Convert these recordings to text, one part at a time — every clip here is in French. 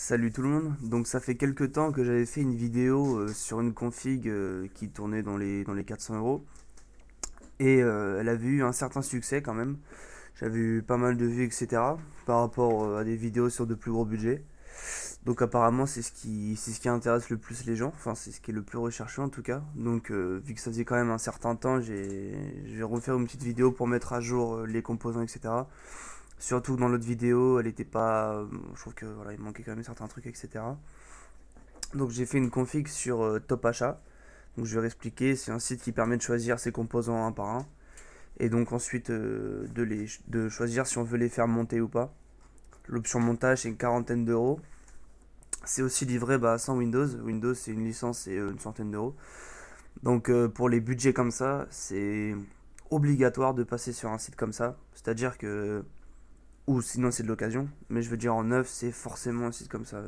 Salut tout le monde, donc ça fait quelques temps que j'avais fait une vidéo sur une config qui tournait dans les 400 € et elle avait eu un certain succès quand même. J'avais eu pas mal de vues etc. par rapport à des vidéos sur de plus gros budgets. Donc apparemment c'est ce qui intéresse le plus les gens, enfin c'est ce qui est le plus recherché en tout cas. Donc vu que ça faisait quand même un certain temps, je vais refaire une petite vidéo pour mettre à jour les composants etc. Surtout que dans l'autre vidéo, elle était pas. Je trouve que voilà, il manquait quand même certains trucs, etc. Donc j'ai fait une config sur Top Achat. Donc je vais expliquer. C'est un site qui permet de choisir ses composants un par un. Et donc ensuite de choisir si on veut les faire monter ou pas. L'option montage c'est une quarantaine d'euros. C'est aussi livré sans Windows. Windows c'est une licence et une centaine d'euros. Donc pour les budgets comme ça, c'est obligatoire de passer sur un site comme ça. C'est-à-dire que ou sinon c'est de l'occasion, mais je veux dire en neuf c'est forcément un site comme ça,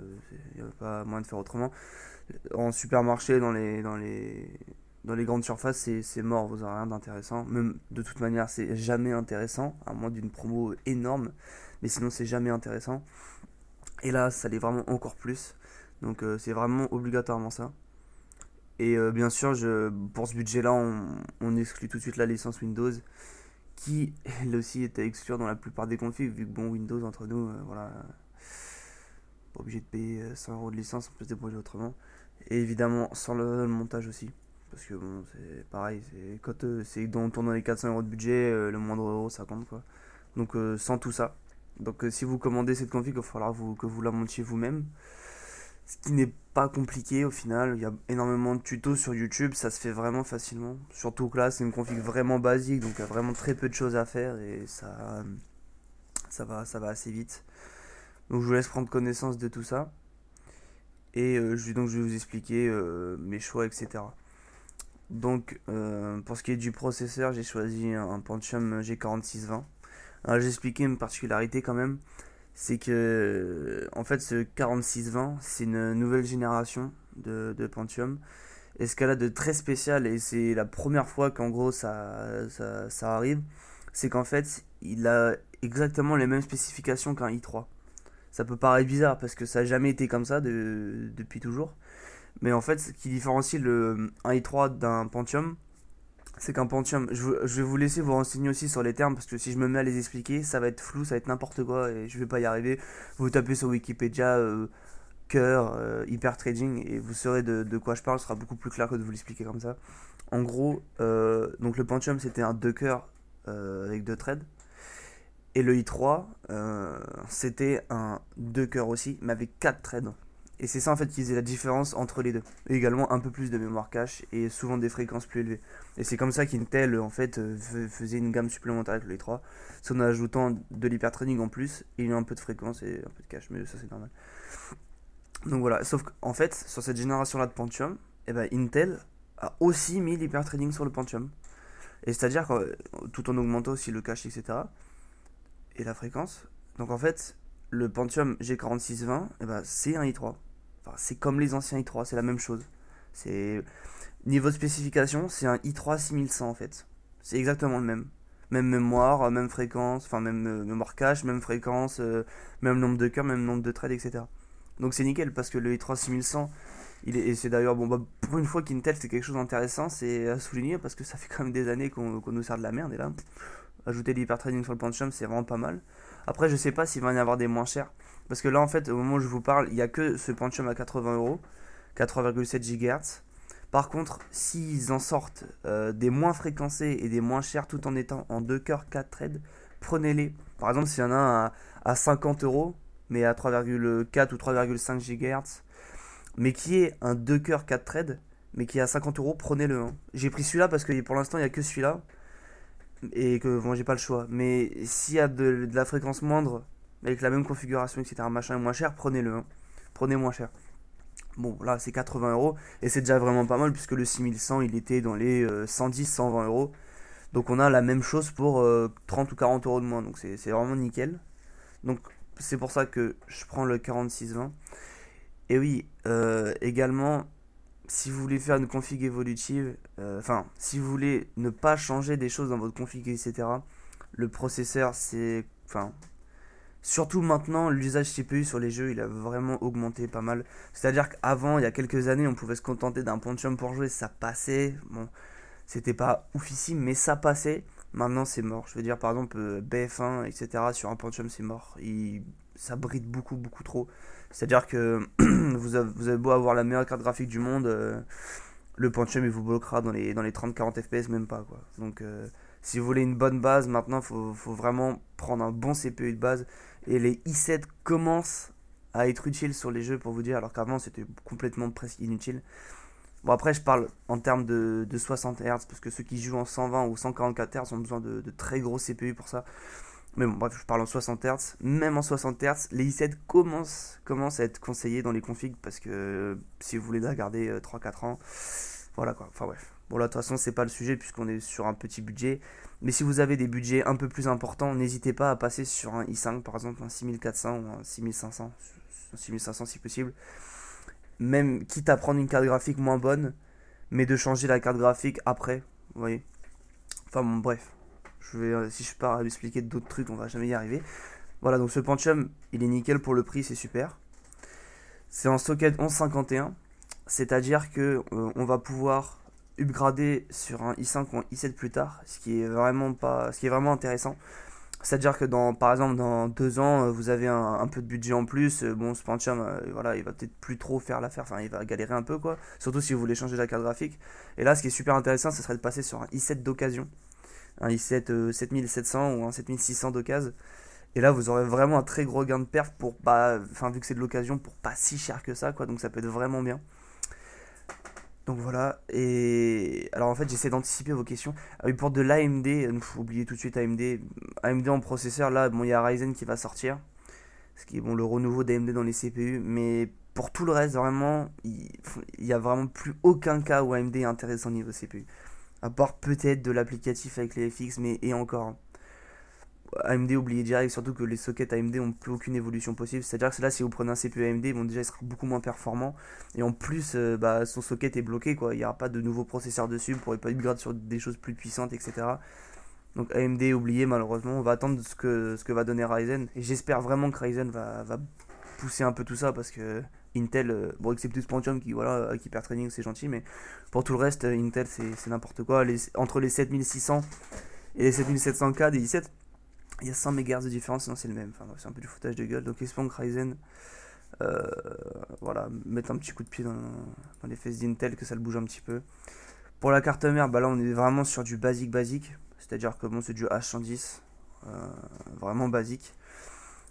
il n'y a pas moyen de faire autrement. En supermarché, dans les grandes surfaces, c'est mort, vous n'aurez rien d'intéressant. Même de toute manière, c'est jamais intéressant, à moins d'une promo énorme, mais sinon c'est jamais intéressant. Et là, ça l'est vraiment encore plus, donc c'est vraiment obligatoirement ça. Et bien sûr, pour ce budget-là, on exclut tout de suite la licence Windows, qui elle aussi est à exclure dans la plupart des configs, vu que bon, Windows entre nous, voilà, pas obligé de payer 100 € de licence, on peut se débrouiller autrement. Et évidemment, sans le montage aussi. Parce que bon, c'est pareil, quand on tourne dans les 400 € de budget, le moindre euro ça compte quoi. Donc sans tout ça. Donc si vous commandez cette config, il va falloir que vous la montiez vous-même. Ce qui n'est pas compliqué au final, il y a énormément de tutos sur YouTube, ça se fait vraiment facilement. Surtout que là, c'est une config vraiment basique, donc il y a vraiment très peu de choses à faire et ça va assez vite. Donc je vous laisse prendre connaissance de tout ça et je vais vous expliquer mes choix, etc. Donc pour ce qui est du processeur, j'ai choisi un Pentium G4620. Alors j'ai expliqué une particularité quand même, c'est que en fait ce 4620 c'est une nouvelle génération de Pentium escalade très spéciale et c'est la première fois qu'en gros ça arrive, c'est qu'en fait il a exactement les mêmes spécifications qu'un i3. Ça peut paraître bizarre parce que ça n'a jamais été comme ça depuis toujours, mais en fait ce qui différencie un i3 d'un Pentium, c'est qu'un Pentium, je vais vous laisser vous renseigner aussi sur les termes parce que si je me mets à les expliquer, ça va être flou, ça va être n'importe quoi et je vais pas y arriver. Vous tapez sur Wikipédia cœur, hyper trading et vous saurez de quoi je parle, ce sera beaucoup plus clair que de vous l'expliquer comme ça. En gros, donc le Pentium c'était un 2 cœurs avec 2 threads et le i3 c'était un 2 cœurs aussi mais avec 4 threads. Et c'est ça en fait qui faisait la différence entre les deux. Et également un peu plus de mémoire cache et souvent des fréquences plus élevées. Et c'est comme ça qu'Intel en fait faisait une gamme supplémentaire avec le i3, c'est en ajoutant de l'hyperthreading en plus et un peu de fréquence et un peu de cache, mais ça c'est normal. Donc voilà, sauf qu'en fait, sur cette génération-là de Pentium, eh ben, Intel a aussi mis l'hyperthreading sur le Pentium. Et c'est-à-dire tout en augmentant aussi le cache, etc. et la fréquence. Donc en fait, le Pentium G4620, eh ben, c'est un i3. Enfin, c'est comme les anciens i3, c'est la même chose. C'est niveau de spécification, c'est un i3 6100 en fait. C'est exactement le même. Même mémoire, même fréquence, enfin même mémoire cache, même fréquence, même nombre de cœurs, même nombre de threads, etc. Donc c'est nickel parce que le i3 6100, et c'est d'ailleurs, bon, pour une fois qu'Intel c'est quelque chose d'intéressant, c'est à souligner parce que ça fait quand même des années qu'on nous sert de la merde et là, ajouter l'hyperthreading sur le Pentium c'est vraiment pas mal. Après, je sais pas s'il va y en avoir des moins chers parce que là en fait, au moment où je vous parle, il y a que ce Pentium à 80 €, 4,7 GHz. Par contre, s'ils en sortent des moins fréquencés et des moins chers tout en étant en 2 cœurs 4 threads, prenez-les. Par exemple, s'il y en a un à 50 € mais à 3,4 ou 3,5 GHz, mais qui est un 2 cœurs 4 threads, mais qui est à 50 €, prenez-le. Hein. J'ai pris celui-là parce que pour l'instant, il n'y a que celui-là, et que bon, j'ai pas le choix. Mais s'il y a de la fréquence moindre, avec la même configuration, etc., machin, moins cher, prenez-le. Hein. Prenez moins cher. Bon, là, c'est 80 € et c'est déjà vraiment pas mal puisque le 6100 il était dans les 110-120 €. Donc, on a la même chose pour 30 ou 40 € de moins. Donc, c'est vraiment nickel. Donc, c'est pour ça que je prends le 4620. Et oui, également, si vous voulez faire une config évolutive, enfin, si vous voulez ne pas changer des choses dans votre config, etc., le processeur, Surtout maintenant, l'usage CPU sur les jeux, il a vraiment augmenté pas mal. C'est-à-dire qu'avant, il y a quelques années, on pouvait se contenter d'un Pentium pour jouer, ça passait. Bon, c'était pas oufissime, mais ça passait. Maintenant, c'est mort. Je veux dire, par exemple, BF1, etc., sur un Pentium, c'est mort. Ça bride beaucoup, beaucoup trop. C'est-à-dire que vous avez beau avoir la meilleure carte graphique du monde, le Pentium, il vous bloquera dans les 30-40 FPS, même pas, quoi. Donc, si vous voulez une bonne base, maintenant, faut vraiment prendre un bon CPU de base. Et les i7 commencent à être utiles sur les jeux, pour vous dire, alors qu'avant, c'était complètement presque inutile. Bon, après, je parle en termes de 60 Hz, parce que ceux qui jouent en 120 ou 144 Hz ont besoin de très gros CPU pour ça. Mais bon, bref, je parle en 60 Hz. Même en 60 Hz, les i7 commencent à être conseillés dans les configs, parce que si vous voulez les garder 3-4 ans, voilà quoi. Enfin bref. Bon, là, de toute façon, c'est pas le sujet, puisqu'on est sur un petit budget. Mais si vous avez des budgets un peu plus importants, n'hésitez pas à passer sur un i5, par exemple, un 6400 ou un 6500, 6500 si possible. Même quitte à prendre une carte graphique moins bonne, mais de changer la carte graphique après, vous voyez. Enfin bon, bref, si je pars à lui expliquer d'autres trucs, on va jamais y arriver. Voilà, donc ce Pentium, il est nickel pour le prix, c'est super. C'est en socket 1151, c'est-à-dire que on va pouvoir upgrader sur un i5 ou un i7 plus tard, ce qui est vraiment intéressant. C'est-à-dire que par exemple, dans 2 ans, vous avez un peu de budget en plus. Bon, ce Pentium, voilà, il va peut-être plus trop faire l'affaire. Enfin, il va galérer un peu, quoi. Surtout si vous voulez changer la carte graphique. Et là, ce qui est super intéressant, ce serait de passer sur un i7 d'occasion. Un i7 7700 ou un 7600 d'occasion. Et là, vous aurez vraiment un très gros gain de perf pour, bah, enfin, vu que c'est de l'occasion, pour pas si cher que ça, quoi. Donc ça peut être vraiment bien. Donc voilà, et alors en fait j'essaie d'anticiper vos questions. Ah oui, pour de l'AMD, oubliez tout de suite AMD. AMD en processeur, là, bon, il y a Ryzen qui va sortir, ce qui est bon, le renouveau d'AMD dans les CPU, mais pour tout le reste, vraiment, il y a vraiment plus aucun cas où AMD est intéressant niveau CPU. À part peut-être de l'applicatif avec les FX, mais et encore, hein. AMD oubliez direct, surtout que les sockets AMD n'ont plus aucune évolution possible. C'est-à-dire que là, si vous prenez un CPU AMD, bon, déjà il sera beaucoup moins performant. Et en plus, bah, son socket est bloqué, quoi. Il n'y aura pas de nouveau processeur dessus, vous ne pourrez pas upgrade sur des choses plus puissantes, etc. Donc AMD oublié malheureusement. On va attendre ce que va donner Ryzen. Et j'espère vraiment que Ryzen va pousser un peu tout ça parce que Intel, bon, excepté ce Pentium qui, voilà, avec Hyper Training, c'est gentil, mais pour tout le reste, Intel, c'est n'importe quoi. Entre les 7600 et les 7700K des i7, il y a 100 MHz de différence, sinon c'est le même. Enfin, c'est un peu du foutage de gueule. Donc, espérons que Ryzen, euh, voilà, mette un petit coup de pied dans les fesses d'Intel, que ça le bouge un petit peu. Pour la carte mère, bah là, on est vraiment sur du basique. C'est-à-dire que bon, c'est du H110, vraiment basique.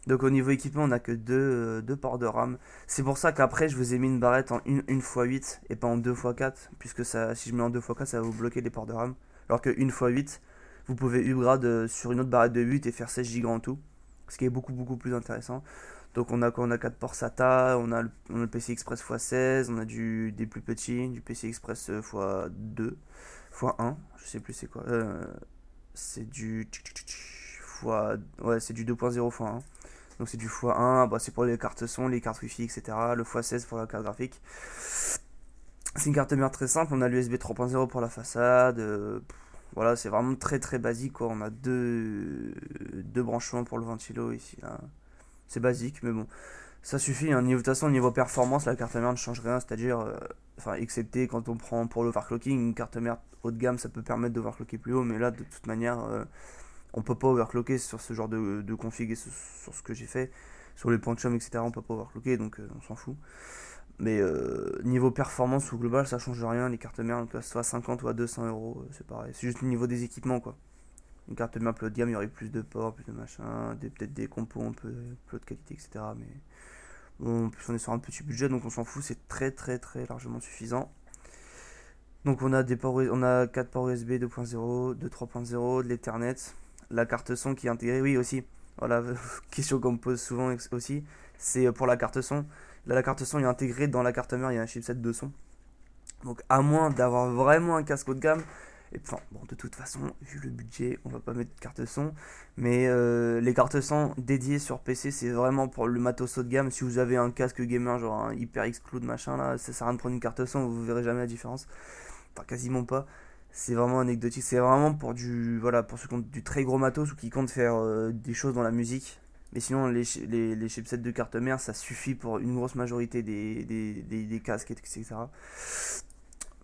Donc, au niveau équipement, on n'a que deux ports de RAM. C'est pour ça qu'après, je vous ai mis une barrette en 1x8 et pas en 2x4. Puisque ça, si je mets en 2x4, ça va vous bloquer les ports de RAM. Alors que 1x8, vous pouvez upgrade sur une autre barrette de 8 et faire 16 Go en tout. Ce qui est beaucoup beaucoup plus intéressant. Donc on a quoi? On a 4 ports SATA, on a le PCI Express x16, on a des plus petits, du PCI Express x2, x1, je sais plus c'est quoi. C'est du ouais, c'est du 2.0 x1. Donc c'est du x1, bah, c'est pour les cartes son, les cartes Wi-Fi, etc. Le x16 pour la carte graphique. C'est une carte mère très simple, on a l'USB 3.0 pour la façade. Voilà, c'est vraiment très très basique quoi. On a deux branchements pour le ventilo ici là. C'est basique, mais bon, ça suffit. Hein. De toute façon, niveau performance, la carte mère ne change rien. C'est-à-dire, enfin, excepté quand on prend pour l'overclocking, une carte mère haut de gamme, ça peut permettre d'overclocker plus haut, mais là, de toute manière, on peut pas overclocker sur ce genre de config et sur ce que j'ai fait. Sur les Pentium, etc., on peut pas overclocker, donc on s'en fout. Mais niveau performance au global, ça change rien. Les cartes mères, soit à 50 ou à 200 euros, c'est pareil. C'est juste le niveau des équipements, quoi. Une carte mère plus haut de gamme, il y aurait plus de ports, plus de machin, peut-être des compos un peu plus haute qualité, etc. Mais bon, en plus, on est sur un petit budget, donc on s'en fout, c'est très très très largement suffisant. Donc on a 4 ports USB 2.0, 3.0, de l'Ethernet, la carte son qui est intégrée, oui aussi. Voilà, question qu'on me pose souvent aussi, c'est pour la carte son. Là, la carte son est intégrée dans la carte mère, il y a un chipset de son. Donc à moins d'avoir vraiment un casque haut de gamme, et enfin bon, de toute façon, vu le budget, on va pas mettre de carte son, mais les cartes son dédiées sur PC, c'est vraiment pour le matos haut de gamme. Si vous avez un casque gamer genre un HyperX Cloud machin là, ça sert à rien de prendre une carte son, vous verrez jamais la différence. Enfin quasiment pas. C'est vraiment anecdotique, c'est vraiment pour pour ceux qui ont du très gros matos ou qui comptent faire des choses dans la musique. Mais sinon, les chipsets de carte mère, ça suffit pour une grosse majorité des casques, etc.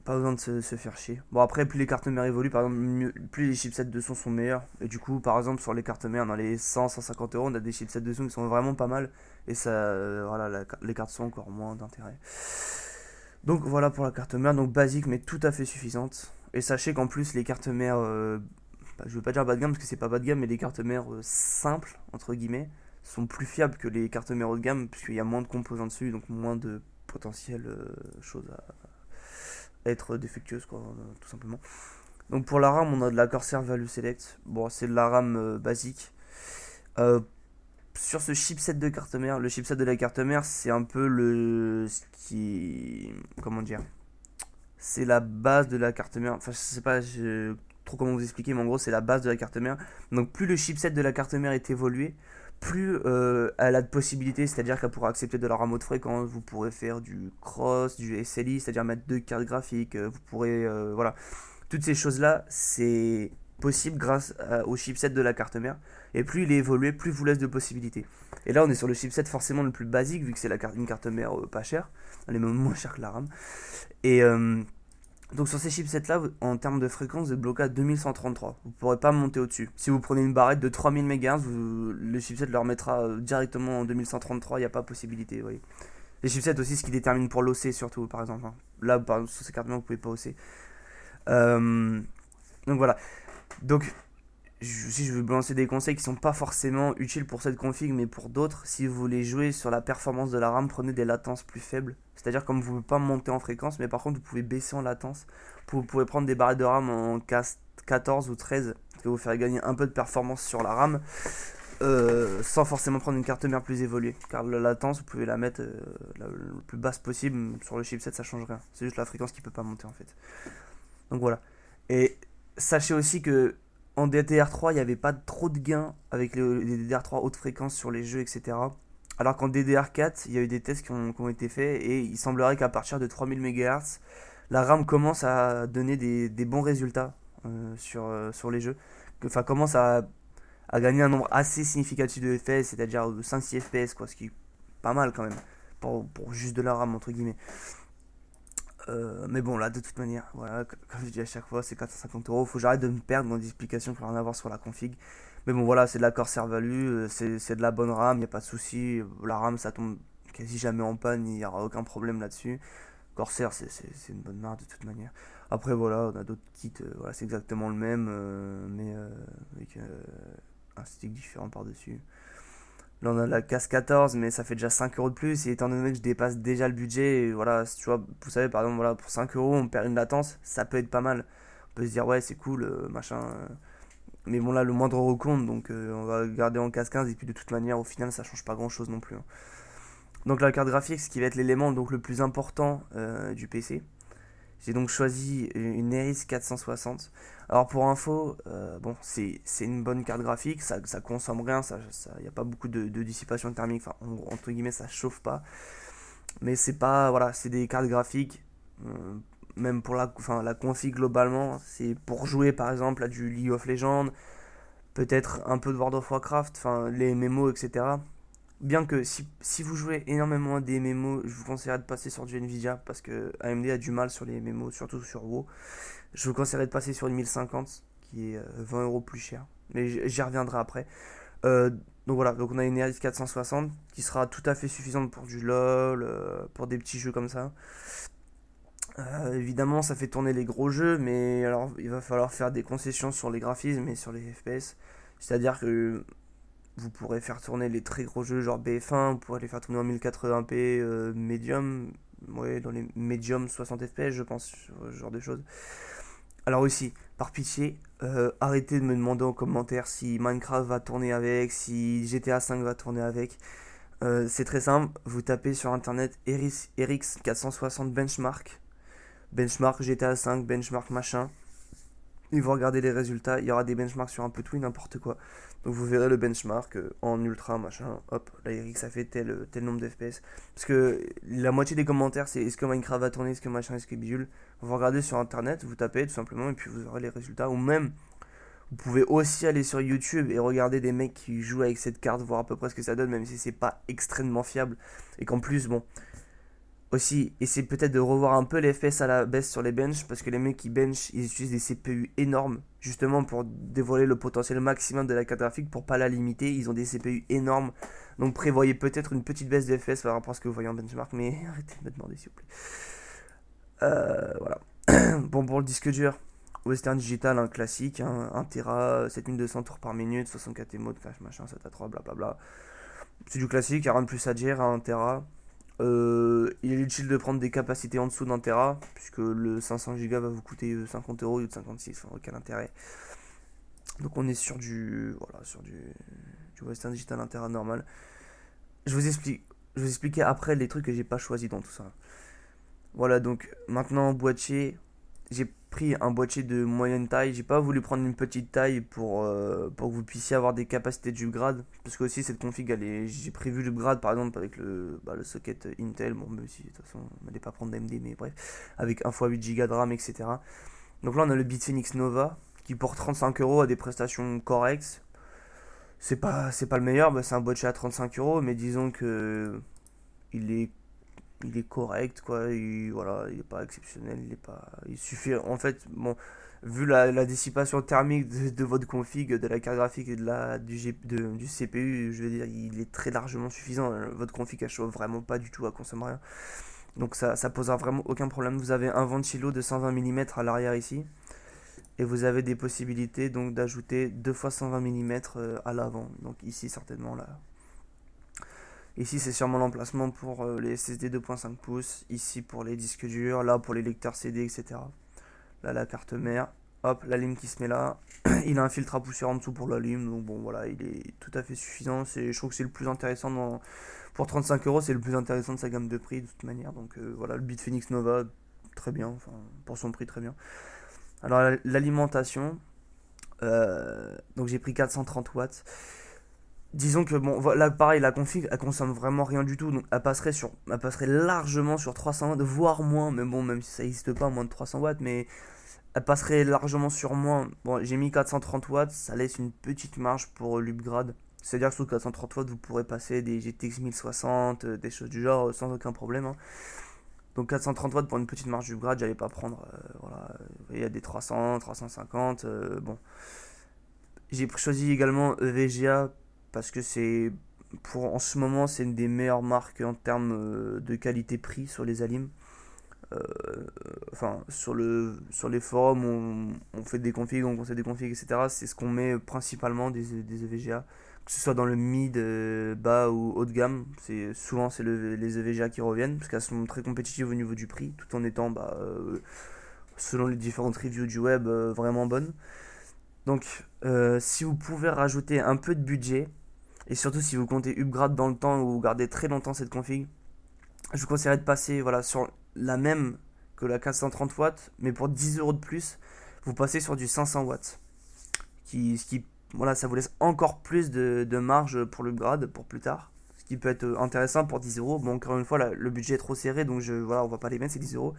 Pas besoin de se faire chier. Bon, après, plus les cartes mères évoluent, par exemple, plus les chipsets de son sont meilleurs. Et du coup, par exemple, sur les cartes mères, dans les 100-150 euros, on a des chipsets de son qui sont vraiment pas mal. Et ça, voilà, les cartes sont encore moins d'intérêt. Donc voilà pour la carte mère, donc basique mais tout à fait suffisante. Et sachez qu'en plus, les cartes mères, je veux pas dire bas de gamme parce que c'est pas bas de gamme, mais les cartes mères simples, entre guillemets, sont plus fiables que les cartes mères haut de gamme, puisqu'il y a moins de composants dessus, donc moins de potentielles choses à être défectueuses, quoi, tout simplement. Donc pour la RAM, on a de la Corsair Value Select. Bon, c'est de la RAM basique. Euh, sur ce chipset de carte mère, le chipset de la carte mère, c'est un peu ce qui. Comment dire? C'est la base de la carte mère. Enfin, je sais pas trop comment vous expliquer, mais en gros, c'est la base de la carte mère. Donc, plus le chipset de la carte mère est évolué, plus elle a de possibilités, c'est-à-dire qu'elle pourra accepter de la RAM haute fréquence, vous pourrez faire du cross, du SLI, c'est-à-dire mettre deux cartes graphiques, vous pourrez, voilà, toutes ces choses-là, c'est possible grâce au chipset de la carte mère. Et plus il est évolué, plus vous laisse de possibilités. Et là, on est sur le chipset forcément le plus basique, vu que c'est une carte mère pas chère. Elle est même moins chère que la RAM. Et donc sur ces chipsets-là, en termes de fréquence, vous êtes bloqué à 2133. Vous ne pourrez pas monter au-dessus. Si vous prenez une barrette de 3000 MHz, le chipset le remettra directement en 2133, il n'y a pas possibilité. Vous voyez. Les chipsets aussi, ce qui détermine pour l'OC surtout, par exemple. Hein. Là, par exemple, sur ces cartes mères, vous ne pouvez pas OC. Donc voilà. Donc si je veux vous lancer des conseils qui sont pas forcément utiles pour cette config, mais pour d'autres, si vous voulez jouer sur la performance de la RAM, prenez des latences plus faibles. C'est-à-dire comme vous ne pouvez pas monter en fréquence, mais par contre vous pouvez baisser en latence. Vous pouvez prendre des barrettes de RAM en 14 ou 13, qui va vous faire gagner un peu de performance sur la RAM, sans forcément prendre une carte mère plus évoluée. Car la latence, vous pouvez la mettre la plus basse possible sur le chipset, ça change rien. C'est juste la fréquence qui peut pas monter en fait. Donc voilà. Et sachez aussi que en DDR3, il n'y avait pas trop de gains avec les DDR3 haute fréquence sur les jeux, etc. Alors qu'en DDR4, il y a eu des tests qui ont été faits et il semblerait qu'à partir de 3000 MHz, la RAM commence à donner des bons résultats sur les jeux. Enfin, commence à gagner un nombre assez significatif de FPS, c'est-à-dire 5-6 FPS, quoi, ce qui est pas mal quand même, pour juste de la RAM, entre guillemets. Mais bon, là, de toute manière, voilà, comme je dis à chaque fois, c'est 450 euros. Faut que j'arrête de me perdre dans des explications qu'il n'y a rien à voir sur la config. Mais bon, voilà, c'est de la Corsair Value, c'est de la bonne RAM, il n'y a pas de souci. La RAM, ça tombe quasi jamais en panne, il n'y aura aucun problème là-dessus. Corsair, c'est une bonne marque de toute manière. Après, voilà, on a d'autres kits, voilà, c'est exactement le même, mais avec un stick différent par-dessus. Là, on a la casse 14, mais ça fait déjà 5 euros de plus. Et étant donné que je dépasse déjà le budget, et voilà, tu vois, vous savez, par exemple, voilà, pour 5 euros, on perd une latence, ça peut être pas mal. On peut se dire, ouais, c'est cool, machin. Mais bon, là, le moindre euro compte, donc on va garder en casse 15. Et puis, de toute manière, au final, ça change pas grand chose non plus. Hein. Donc, la carte graphique, ce qui va être l'élément donc, le plus important du PC. J'ai donc choisi une RX 460. Alors pour info, bon, c'est une bonne carte graphique, ça consomme rien, il n'y a pas beaucoup de dissipation thermique, enfin entre guillemets ça chauffe pas. Mais c'est pas, voilà, c'est des cartes graphiques, même pour la config globalement, c'est pour jouer par exemple à du League of Legends, peut-être un peu de World of Warcraft, enfin les MMO, etc. Bien que si vous jouez énormément à des MMO, je vous conseillerais de passer sur du Nvidia parce que AMD a du mal sur les MMO, surtout sur WoW. Je vous conseillerais de passer sur une 1050 qui est 20 euros plus cher. Mais j'y reviendrai après. Euh, donc voilà, donc on a une RX 460 qui sera tout à fait suffisante pour du LoL, pour des petits jeux comme ça. Évidemment, ça fait tourner les gros jeux, mais alors il va falloir faire des concessions sur les graphismes et sur les FPS. C'est-à-dire que vous pourrez faire tourner les très gros jeux genre BF1, vous pourrez les faire tourner en 1080p medium, ouais, dans les medium 60 fps, je pense, ce genre de choses. Alors aussi, par pitié, arrêtez de me demander en commentaire si Minecraft va tourner avec, si GTA 5 va tourner avec. C'est très simple, vous tapez sur internet RX 460 benchmark, benchmark GTA 5, benchmark machin, et vous regardez les résultats, il y aura des benchmarks sur un peu tout et n'importe quoi. Donc vous verrez le benchmark en ultra machin, hop, la RX a fait tel nombre d'FPS. Parce que la moitié des commentaires c'est est-ce que Minecraft va tourner, est-ce que machin, est-ce que bidule. Vous regardez sur internet, vous tapez tout simplement et puis vous aurez les résultats. Ou même Vous pouvez aussi aller sur YouTube et regarder des mecs qui jouent avec cette carte, voir à peu près ce que ça donne, même si c'est pas extrêmement fiable. Et qu'en plus, bon, aussi, essayez peut-être de revoir un peu les FPS à la baisse sur les benches, parce que les mecs qui bench, ils utilisent des CPU énormes, justement pour dévoiler le potentiel maximum de la carte graphique, pour pas la limiter. Ils ont des CPU énormes, donc prévoyez peut-être une petite baisse de FPS par rapport à ce que vous voyez en benchmark, mais arrêtez de me demander s'il vous plaît. Voilà. Bon, pour le disque dur, Western Digital, un classique, hein, 1 Tera, 7200 tours par minute, 64 émotes, flash machin, 7 à 3, blablabla. C'est du classique, il n'y a rien de plus à dire à 1 Tera. Il est utile de prendre des capacités en dessous d'un Tera, puisque le 500 Go va vous coûter 50 euros au lieu de 56, enfin, aucun intérêt. Donc on est sur du Western Digital 1 Tera normal. Je vous explique, je vais vous expliquer après les trucs que j'ai pas choisi dans tout ça. Voilà, donc maintenant boîtier, j'ai pris un boîtier de moyenne taille. J'ai pas voulu prendre une petite taille pour que vous puissiez avoir des capacités de grade. Parce que aussi cette config, j'ai prévu le grade par exemple avec le socket Intel. Bon, même si de toute façon on n'allait pas prendre d'AMD, mais bref, avec 1x8 Go de RAM, etc. Donc là on a le Bitfenix Nova qui pour 35 euros a des prestations correctes. C'est pas le meilleur, bah, c'est un boîtier à 35 euros, mais disons que il est il est correct quoi, voilà, il est pas exceptionnel, il suffit en fait, bon, vu la dissipation thermique de votre config, de la carte graphique et du CPU, je veux dire, il est très largement suffisant. Votre config elle chauffe vraiment pas du tout, elle consomme rien, donc ça posera vraiment aucun problème. Vous avez un ventilo de 120 mm à l'arrière ici, et vous avez des possibilités donc d'ajouter 2 fois 120 mm à l'avant, donc ici certainement là. Ici, c'est sûrement l'emplacement pour les SSD 2.5 pouces. Ici, pour les disques durs. Là, pour les lecteurs CD, etc. Là, la carte mère. Hop, la lime qui se met là. Il a un filtre à poussière en dessous pour la lime. Donc, bon, voilà, il est tout à fait suffisant. Je trouve que c'est le plus intéressant pour 35 euros. C'est le plus intéressant de sa gamme de prix, de toute manière. Donc, voilà, le Bitfenix Nova, très bien. Enfin, pour son prix, très bien. Alors, l'alimentation. Donc, j'ai pris 430 watts. Disons que bon, là pareil, la config elle consomme vraiment rien du tout, donc elle passerait largement sur 300 watts, voire moins, mais bon, même si ça n'existe pas moins de 300 watts, mais elle passerait largement sur moins. Bon, j'ai mis 430 watts, ça laisse une petite marge pour l'upgrade, c'est-à-dire que sous 430 watts vous pourrez passer des GTX 1060, des choses du genre sans aucun problème, hein. Donc 430 watts pour une petite marge d'upgrade, j'allais pas prendre, voilà, il y a des 300, 350, bon. J'ai choisi également EVGA parce que en ce moment c'est une des meilleures marques en termes de qualité-prix sur les alims. Euh, enfin, sur les forums, on fait des configs, on conseille des configs, etc. C'est ce qu'on met principalement des EVGA, que ce soit dans le mid, bas ou haut de gamme. C'est les EVGA qui reviennent parce qu'elles sont très compétitives au niveau du prix, tout en étant, selon les différentes reviews du web, vraiment bonnes. Donc, si vous pouvez rajouter un peu de budget, et surtout si vous comptez upgrade dans le temps ou vous gardez très longtemps cette config, je vous conseillerais de passer voilà, sur la même que la 430 watts, mais pour 10 euros de plus, vous passez sur du 500 watts. Voilà, ça vous laisse encore plus de marge pour l'upgrade pour plus tard. Ce qui peut être intéressant pour 10 euros. Bon, encore une fois, le budget est trop serré, donc voilà, on va pas les mettre, ces 10 euros.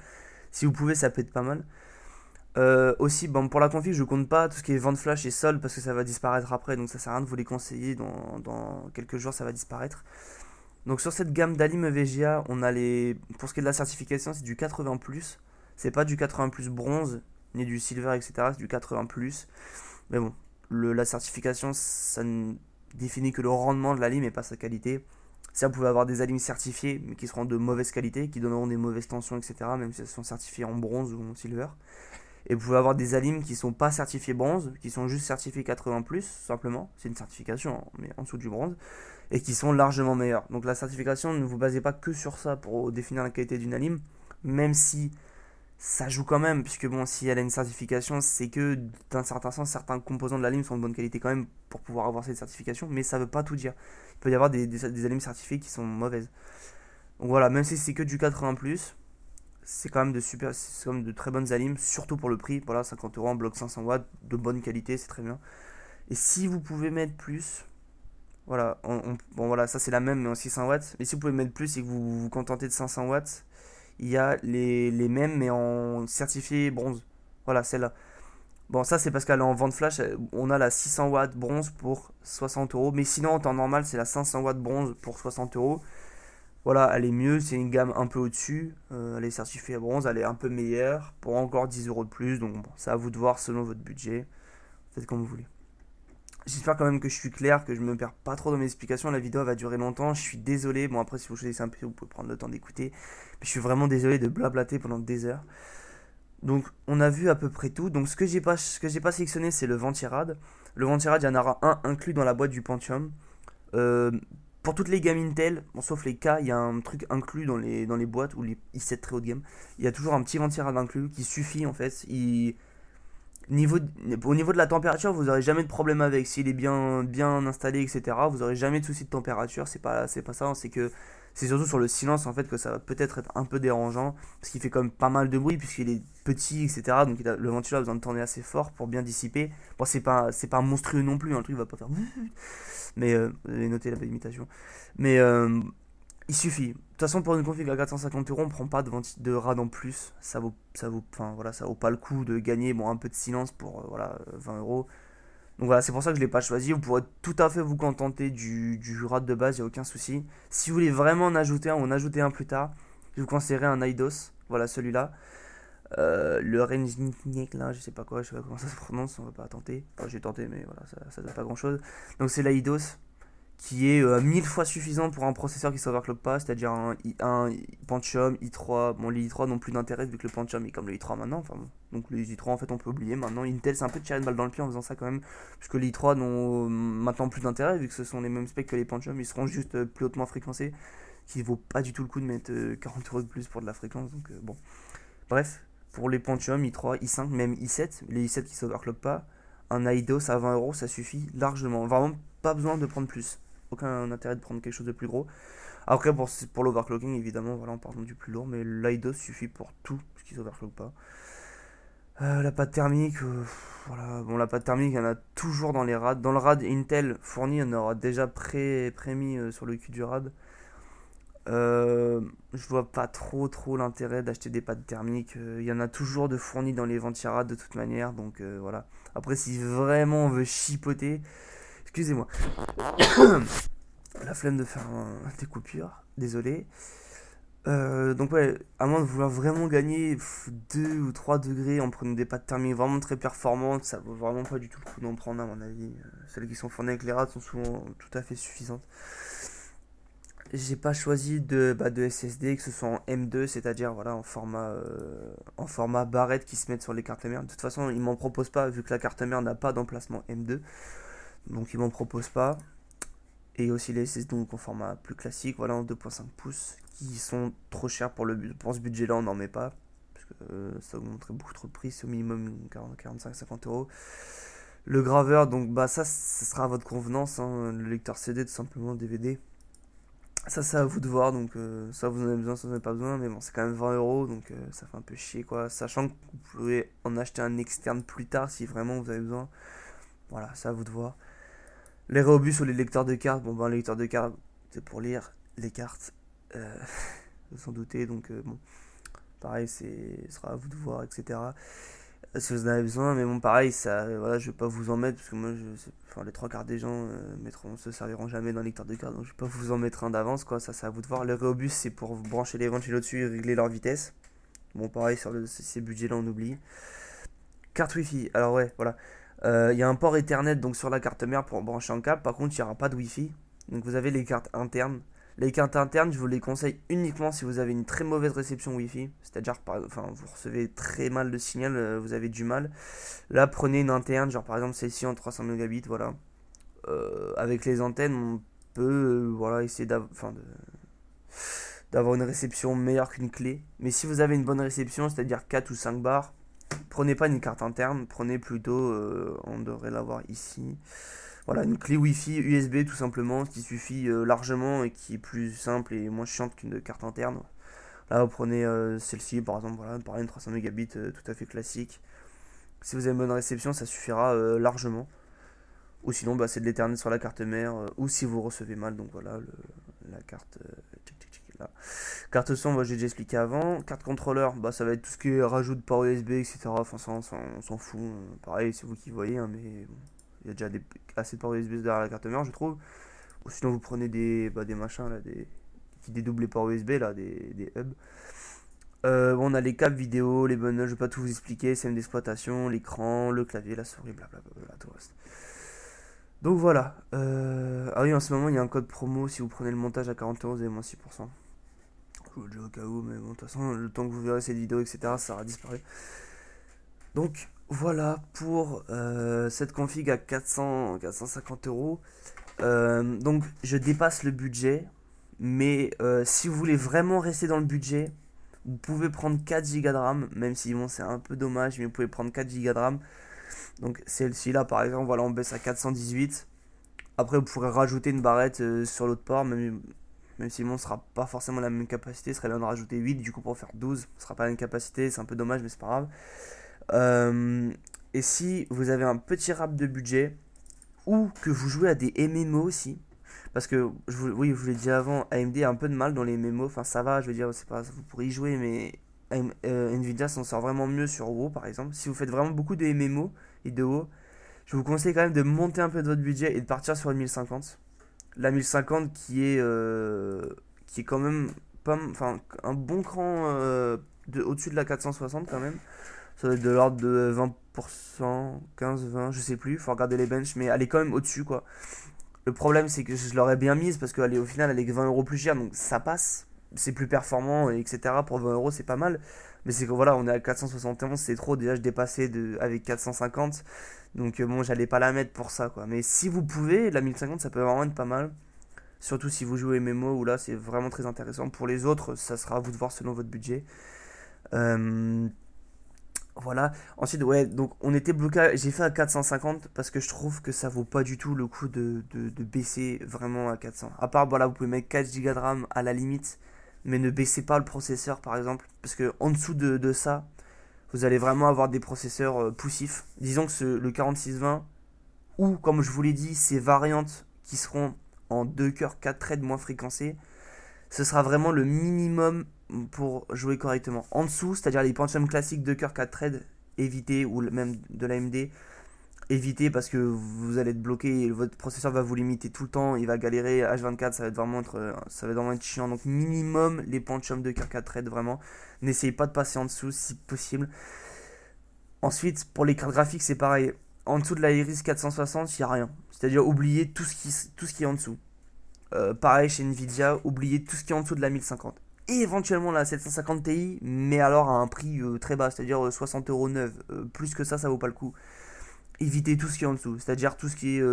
Si vous pouvez, ça peut être pas mal. Aussi, bon, pour la config, je compte pas tout ce qui est vente flash et solde parce que ça va disparaître après, donc ça sert à rien de vous les conseiller. Dans quelques jours, ça va disparaître. Donc sur cette gamme d'Alim VGA, on a pour ce qui est de la certification, c'est du 80+. C'est pas du 80+ bronze, ni du silver, etc. C'est du 80+. Mais bon, la certification, ça ne définit que le rendement de la lime et pas sa qualité. Ça, vous pouvez avoir des alimes certifiés, mais qui seront de mauvaise qualité, qui donneront des mauvaises tensions, etc. Même si elles sont certifiées en bronze ou en silver. Et vous pouvez avoir des alims qui sont pas certifiés bronze, qui sont juste certifiés 80+, simplement. C'est une certification, mais en dessous du bronze. Et qui sont largement meilleurs. Donc la certification, ne vous basez pas que sur ça pour définir la qualité d'une alim, même si ça joue quand même, puisque bon, si elle a une certification, c'est que d'un certain sens, certains composants de l'alim sont de bonne qualité quand même pour pouvoir avoir cette certification, mais ça veut pas tout dire. Il peut y avoir des alims certifiés qui sont mauvaises. Donc voilà, même si c'est que du 80+, c'est quand même c'est quand même de très bonnes alims, surtout pour le prix. Voilà, 50 euros en bloc 500 watts, de bonne qualité, c'est très bien. Et si vous pouvez mettre plus, voilà, bon voilà, ça c'est la même mais en 600 watts. Mais si vous pouvez mettre plus et que vous vous contentez de 500 watts, il y a les mêmes mais en certifié bronze. Voilà, celle-là. Bon, ça c'est parce qu'elle est en vente flash. On a la 600 watts bronze pour 60 euros. Mais sinon, en temps normal, c'est la 500 watts bronze pour 60 euros. Voilà, elle est mieux. C'est une gamme un peu au-dessus. Elle est certifiée bronze. Elle est un peu meilleure pour encore 10 euros de plus. Donc, bon, c'est à vous de voir selon votre budget. Faites comme vous voulez. J'espère quand même que je suis clair, que je me perds pas trop dans mes explications. La vidéo va durer longtemps. Je suis désolé. Bon, après, si vous choisissez un peu, vous pouvez prendre le temps d'écouter. Mais je suis vraiment désolé de blablater pendant des heures. Donc on a vu à peu près tout. Donc ce que j'ai pas sélectionné, c'est le Ventirad. Le Ventirad, il y en aura un inclus dans la boîte du Pentium. Euh, pour toutes les gammes Intel, bon, sauf les K, il y a un truc inclus dans les boîtes ou les i7 très haut de gamme. Il y a toujours un petit Ventirad inclus qui suffit en fait. Niveau, Au niveau de la température, vous n'aurez jamais de problème avec. S'il est bien installé, etc., vous n'aurez jamais de souci de température. C'est pas ça, hein. C'est surtout sur le silence en fait que ça va peut-être être un peu dérangeant. Parce qu'il fait quand même pas mal de bruit puisqu'il est petit, etc. Donc le ventilo a besoin de tourner assez fort pour bien dissiper. Bon, c'est pas monstrueux non plus, hein, le truc va pas faire. Mais vous avez noté la belle imitation. Mais il suffit. De toute façon, pour une config à 450 euros, on prend pas de RAD en plus. Enfin voilà, ça vaut pas le coup de gagner bon un peu de silence pour voilà 20 euros. Donc voilà, c'est pour ça que je l'ai pas choisi. Vous pourrez tout à fait vous contenter du RAD de base, il y a aucun souci. Si vous voulez vraiment en ajouter un ou en ajouter un plus tard, je vous conseillerais un Eidos. Voilà celui-là. Le Renjnik là, je sais pas comment ça se prononce, on va pas tenter. Enfin, j'ai tenté, mais voilà, ça donne pas grand chose. Donc c'est l'Eidos qui est 1000 fois suffisant pour un processeur qui s'overclock pas, c'est-à-dire un Pentium i3. Bon, les i3 n'ont plus d'intérêt vu que le Pentium est comme le i3 maintenant. Enfin bon, donc les i3 en fait on peut oublier maintenant. Intel c'est un peu de tirer une balle dans le pied en faisant ça quand même, puisque les i3 n'ont maintenant plus d'intérêt vu que ce sont les mêmes specs que les Pentium, ils seront juste plus hautement fréquencés, qui vaut pas du tout le coup de mettre 40 euros de plus pour de la fréquence. Donc bon, bref, pour les Pentium i3, i5, même i7, les i7 qui s'overclock pas, un Eidos à 20 euros ça suffit largement. Vraiment pas besoin de prendre plus. Aucun intérêt de prendre quelque chose de plus gros. Après, pour l'overclocking, évidemment, voilà, on part du plus lourd, mais l'IDOS suffit pour tout ce qui s'overclock pas. La pâte thermique, voilà, bon, la pâte thermique, il y en a toujours dans les RAD. Dans le RAD Intel fourni, on aura déjà prémis sur le cul du RAD. Je vois pas trop l'intérêt d'acheter des pâtes thermiques. Il y en a toujours de fournis dans les ventirades de toute manière, donc voilà. Après, si vraiment on veut chipoter, excusez-moi, la flemme de faire des coupures, désolé. Donc ouais, à moins de vouloir vraiment gagner 2 ou 3 degrés en prenant des pâtes thermiques vraiment très performantes, ça vaut vraiment pas du tout le coup d'en prendre à mon avis. Celles qui sont fournies avec les rats sont souvent tout à fait suffisantes. J'ai pas choisi de SSD, que ce soit en M2, c'est-à-dire voilà, en format barrette qui se mettent sur les cartes mères. De toute façon, ils m'en proposent pas vu que la carte mère n'a pas d'emplacement M2. Donc ils m'en proposent pas. Et aussi les SSD donc en format plus classique, voilà, en 2.5 pouces, qui sont trop chers pour ce budget-là, on n'en met pas. Parce que ça augmenterait beaucoup trop de prix, c'est au minimum 45-50 euros. Le graveur, donc bah ça sera à votre convenance, hein, le lecteur CD tout simplement, DVD. Ça c'est à vous de voir, donc ça vous en avez besoin, ça vous en avez pas besoin, mais bon c'est quand même 20 euros, donc ça fait un peu chier quoi. Sachant que vous pouvez en acheter un externe plus tard si vraiment vous avez besoin. Voilà, c'est à vous de voir. Les Reobus ou les lecteurs de cartes, bon ben les lecteurs de cartes c'est pour lire les cartes, euh, vous en doutez, donc bon, pareil, ce sera à vous de voir, etc. Si vous en avez besoin, mais bon, pareil, ça, voilà, je vais pas vous en mettre, parce que moi, enfin, les trois quarts des gens se serviront jamais d'un lecteur de cartes, donc je vais pas vous en mettre un d'avance, quoi, ça c'est à vous de voir. Les Reobus c'est pour brancher les ventilos dessus et régler leur vitesse. Bon, pareil, sur ces budgets-là, on oublie. Carte Wi-Fi, alors ouais, voilà. Il y a un port Ethernet donc sur la carte mère pour brancher en câble. Par contre, il n'y aura pas de Wi-Fi. Donc vous avez les cartes internes. Les cartes internes, je vous les conseille uniquement si vous avez une très mauvaise réception Wi-Fi. C'est-à-dire, enfin, vous recevez très mal le signal, vous avez du mal. Là, prenez une interne, genre par exemple celle-ci en 300 mégabits, voilà. Avec les antennes, on peut voilà, essayer d'avoir une réception meilleure qu'une clé. Mais si vous avez une bonne réception, c'est-à-dire 4 ou 5 bars, prenez pas une carte interne, prenez plutôt, on devrait l'avoir ici. Voilà, une clé Wi-Fi USB tout simplement, qui suffit largement et qui est plus simple et moins chiante qu'une carte interne. Là, vous prenez celle-ci par exemple, voilà, pareil, une 300 mégabits tout à fait classique. Si vous avez une bonne réception, ça suffira largement. Ou sinon, bah, c'est de l'Ethernet sur la carte mère, ou si vous recevez mal, donc voilà, la carte. là. Carte son, bah, j'ai déjà expliqué avant. Carte contrôleur, bah, ça va être tout ce qui est rajout de port USB, etc. Enfin, ça, on s'en fout. Pareil, c'est vous qui voyez, hein, mais bon, il y a déjà assez de ports USB derrière la carte mère, je trouve. Ou sinon, vous prenez des machins, là, qui dédoublent les ports USB, là, des hubs. Bon, on a les câbles vidéo, les bonnes, je vais pas tout vous expliquer, système d'exploitation, l'écran, le clavier, la souris, blablabla, tout le reste. Donc voilà. Ah oui, en ce moment, il y a un code promo. Si vous prenez le montage à 40 €, vous avez moins 6%. Je vous le dis au cas où, mais bon, de toute façon, le temps que vous verrez cette vidéo, etc., ça aura disparu. Donc voilà pour cette config à 450 €. Donc je dépasse le budget, mais si vous voulez vraiment rester dans le budget, vous pouvez prendre 4 Go de RAM, même si bon, c'est un peu dommage, mais vous pouvez prendre 4 Go de RAM. Donc celle-ci là, par exemple, voilà, on baisse à 418. Après, vous pourrez rajouter une barrette sur l'autre port, même si bon, ce sera pas forcément la même capacité, ce serait bien de rajouter 8 du coup pour faire 12. Ce sera pas la même capacité, c'est un peu dommage, mais c'est pas grave. Euh, et si vous avez un petit rap de budget, ou que vous jouez à des MMO aussi, parce que oui, je vous l'ai dit avant, AMD a un peu de mal dans les MMO, enfin ça va, je veux dire, c'est pas, vous pourrez y jouer, mais Nvidia s'en sort vraiment mieux sur WoW par exemple. Si vous faites vraiment beaucoup de MMO et de WoW, je vous conseille quand même de monter un peu de votre budget et de partir sur une 1050. La 1050 qui est quand même pas, enfin, un bon cran au-dessus de la 460 quand même. Ça doit être de l'ordre de 20%, 15-20, je sais plus, faut regarder les benches, mais elle est quand même au-dessus quoi. Le problème c'est que je l'aurais bien mise parce qu'au final elle est 20 € plus chère, donc ça passe, c'est plus performant, etc. Pour 20 € c'est pas mal. Mais c'est que voilà, on est à 471, c'est trop, déjà je dépassais avec 450. Donc bon, j'allais pas la mettre pour ça quoi. Mais si vous pouvez, la 1050 ça peut vraiment être pas mal. Surtout si vous jouez MMO où là c'est vraiment très intéressant. Pour les autres, ça sera à vous de voir selon votre budget. Euh, voilà. Ensuite, ouais, donc on était bloqué. J'ai fait à 450 parce que je trouve que ça vaut pas du tout le coup de baisser vraiment à 400. À part, voilà, vous pouvez mettre 4 Go de RAM à la limite, mais ne baissez pas le processeur par exemple. Parce que en dessous de ça, vous allez vraiment avoir des processeurs poussifs. Disons que le 4620, ou comme je vous l'ai dit, ces variantes qui seront en 2 cœurs 4 threads moins fréquencés, ce sera vraiment le minimum pour jouer correctement. En dessous, c'est-à-dire les Pentium classiques 2 cœurs 4 threads, évitez, ou même de l'AMD, évitez parce que vous allez être bloqué et votre processeur va vous limiter tout le temps, il va galérer H24, ça va vraiment être chiant. Donc minimum les Pentium 2 cœurs 4 threads, vraiment. N'essayez pas de passer en dessous si possible. Ensuite, pour les cartes graphiques, c'est pareil. En dessous de la Iris 460, il n'y a rien. C'est-à-dire oubliez tout ce qui est en dessous. Pareil chez Nvidia, oubliez tout ce qui est en dessous de la 1050. Et éventuellement la 750 Ti, mais alors à un prix très bas, c'est-à-dire 60 € neuf. Plus que ça vaut pas le coup. Évitez tout ce qui est en dessous, c'est-à-dire tout ce qui est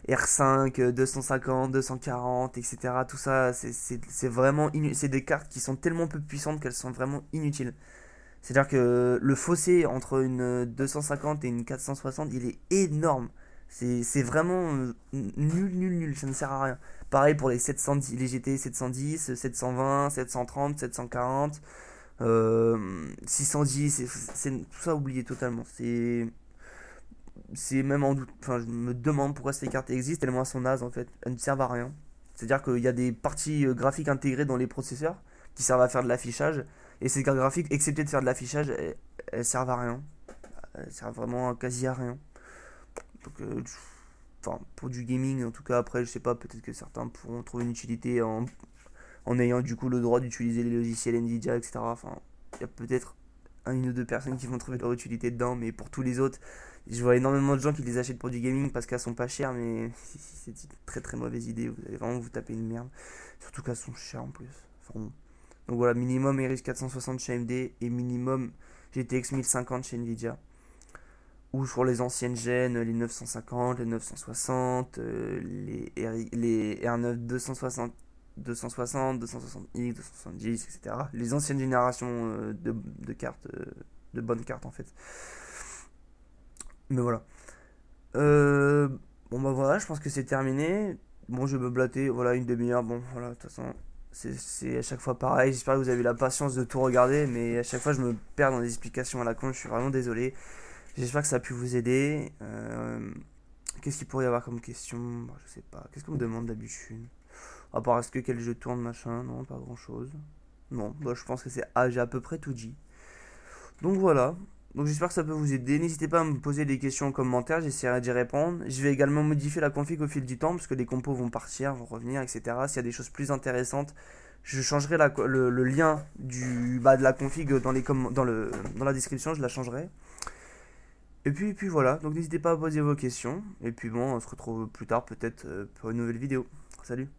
R5, 250, 240, etc. Tout ça, c'est vraiment c'est des cartes qui sont tellement peu puissantes qu'elles sont vraiment inutiles. C'est-à-dire que le fossé entre une 250 et une 460, il est énorme. C'est vraiment nul, ça ne sert à rien. Pareil pour les 710, les GT 710, 720, 730, 740, 610, tout ça oublié totalement. C'est même en doute, enfin je me demande pourquoi ces cartes existent, tellement elles sont nazes en fait, elles ne servent à rien. C'est-à-dire qu'il y a des parties graphiques intégrées dans les processeurs qui servent à faire de l'affichage, et ces cartes graphiques, excepté de faire de l'affichage, elles servent à rien. Elles servent vraiment quasi à rien. Donc, enfin, pour du gaming, en tout cas, après, je sais pas, peut-être que certains pourront trouver une utilité en ayant du coup le droit d'utiliser les logiciels Nvidia, etc. Enfin, il y a peut-être une ou deux personnes qui vont trouver leur utilité dedans, mais pour tous les autres, je vois énormément de gens qui les achètent pour du gaming parce qu'elles sont pas chères, mais c'est une très très mauvaise idée. Vous allez vraiment vous taper une merde. Surtout qu'elles sont chères en plus. Enfin, bon. Donc voilà, minimum RX 460 chez AMD et minimum GTX 1050 chez Nvidia. Ou sur les anciennes gènes, les 950, les 960, les R9 260, 260X, 270, etc. Les anciennes générations de cartes, de bonnes cartes en fait. Mais voilà. Euh, bon bah voilà, je pense que c'est terminé. Bon, je vais me blatter, voilà, une demi-heure. Bon, voilà, de toute façon, c'est à chaque fois pareil. J'espère que vous avez la patience de tout regarder, mais à chaque fois, je me perds dans des explications à la con. Je suis vraiment désolé. J'espère que ça a pu vous aider. Qu'est-ce qu'il pourrait y avoir comme question? Bah, je sais pas. Qu'est-ce qu'on me demande d'habitude? À part est-ce que quel jeu tourne, machin, non, pas grand chose. Non, bah, je pense que c'est j'ai à peu près tout dit. Donc voilà. Donc j'espère que ça peut vous aider. N'hésitez pas à me poser des questions en commentaire, j'essaierai d'y répondre. Je vais également modifier la config au fil du temps parce que les compos vont partir, vont revenir, etc. S'il y a des choses plus intéressantes, je changerai le lien de la config dans la description, je la changerai. Et puis voilà, donc n'hésitez pas à poser vos questions. Et puis bon, on se retrouve plus tard peut-être pour une nouvelle vidéo. Salut!